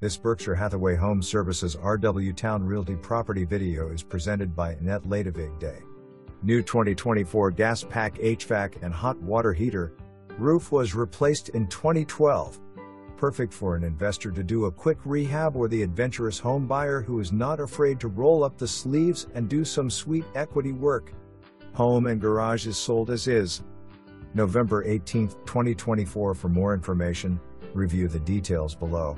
This Berkshire Hathaway Home Services RW Towne Realty property video is presented by Annette Ladevig Day. New 2024 gas pack HVAC and hot water heater. Roof was replaced in 2012. Perfect for an investor to do a quick rehab or the adventurous home buyer who is not afraid to roll up the sleeves and do some sweet equity work. Home and garage is sold as is. November 18, 2024. For more information, review the details below.